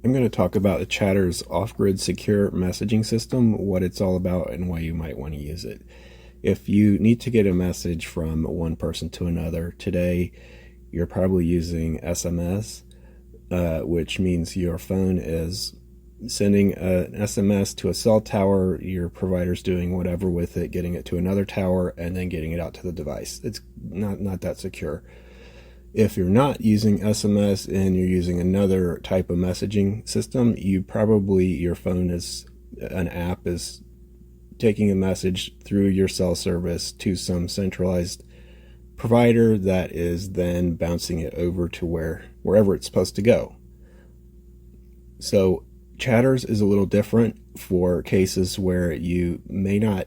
I'm going to talk about Chatter's off-grid secure messaging system, what it's all about, and why you might want to use it. If you need to get a message from one person to another today, you're probably using SMS, which means your phone is sending an SMS to a cell tower, your provider's doing whatever with it, getting it to another tower, and then getting it out to the device. It's not that secure. If you're not using SMS and you're using another type of messaging system, your phone is an app is taking a message through your cell service to some centralized provider that is then bouncing it over to wherever it's supposed to go. So Chatter's is a little different for cases where you may not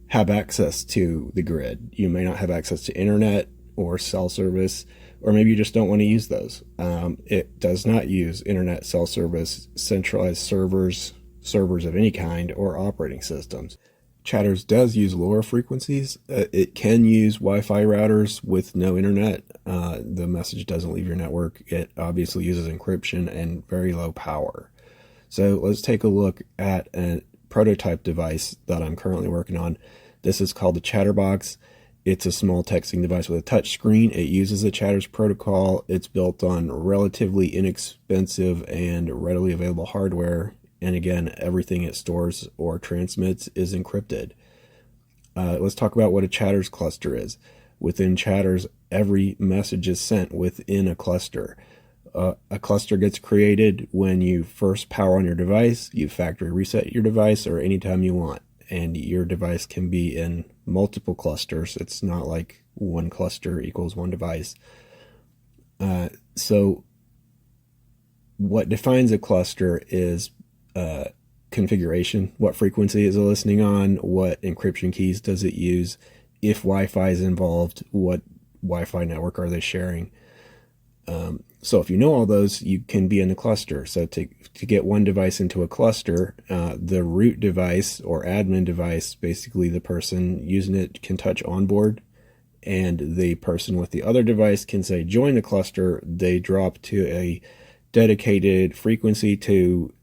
have access to the grid. You may not have access to internet or cell service, or maybe you just don't want to use those. It does not use internet, cell service, centralized servers of any kind, or operating systems. Chatter's does use LoRa frequencies. It can use Wi-Fi routers with no internet. The message doesn't leave your network. It obviously uses encryption and very low power. So let's take a look at a prototype device that I'm currently working on. This is called the Chatterbox. It's a small texting device with a touch screen. It uses the Chatter's protocol. It's built on relatively inexpensive and readily available hardware. And again, everything it stores or transmits is encrypted. Let's talk about what a Chatter's cluster is. Within Chatter's, every message is sent within a cluster. A cluster gets created when you first power on your device, you factory reset your device, or anytime you want. And your device can be in multiple clusters. It's not like one cluster equals one device. So what defines a cluster is configuration. What frequency is it listening on? What encryption keys does it use? If Wi-Fi is involved, what Wi-Fi network are they sharing? So if you know all those, you can be in a cluster. So to get one device into a cluster, the root device or admin device, basically the person using it can touch onboard, and the person with the other device can say join the cluster. They drop to a dedicated frequency to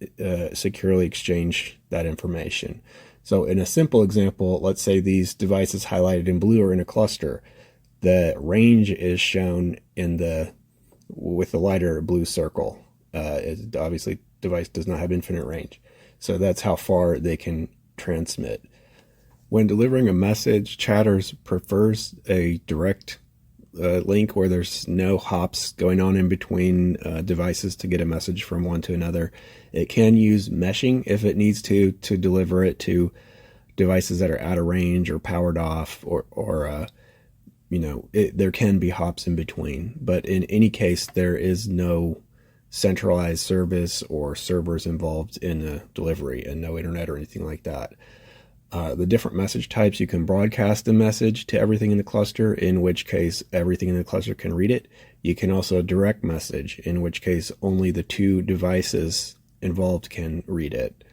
securely exchange that information. So in a simple example, let's say these devices highlighted in blue are in a cluster. The range is shown with the lighter blue circle. Obviously, device does not have infinite range. So that's how far they can transmit. When delivering a message, Chatter's prefers a direct link where there's no hops going on in between devices to get a message from one to another. It can use meshing if it needs to deliver it to devices that are out of range or powered off, or there can be hops in between. But in any case, there is no centralized service or servers involved in the delivery, and no internet or anything like that. The different message types, you can broadcast a message to everything in the cluster, in which case everything in the cluster can read it. You can also direct message, in which case only the two devices involved can read it.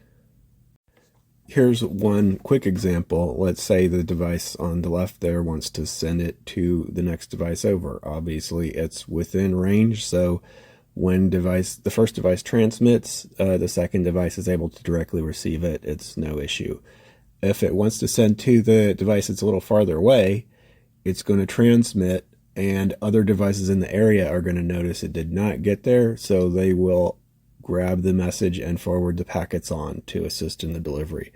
Here's one quick example. Let's say the device on the left there wants to send it to the next device over. Obviously, it's within range, so when the first device transmits, the second device is able to directly receive it. It's no issue. If it wants to send to the device that's a little farther away, it's going to transmit, and other devices in the area are going to notice it did not get there, so they will grab the message and forward the packets on to assist in the delivery.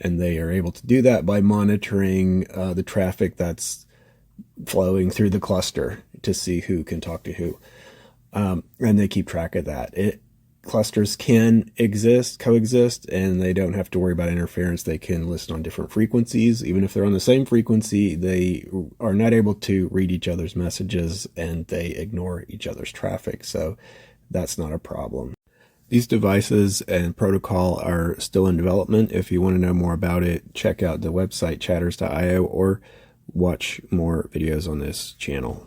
And they are able to do that by monitoring the traffic that's flowing through the cluster to see who can talk to who. And they keep track of that. Clusters can coexist, and they don't have to worry about interference. They can listen on different frequencies. Even if they're on the same frequency, they are not able to read each other's messages, and they ignore each other's traffic. So that's not a problem. These devices and protocol are still in development. If you want to know more about it, check out the website chatters.io or watch more videos on this channel.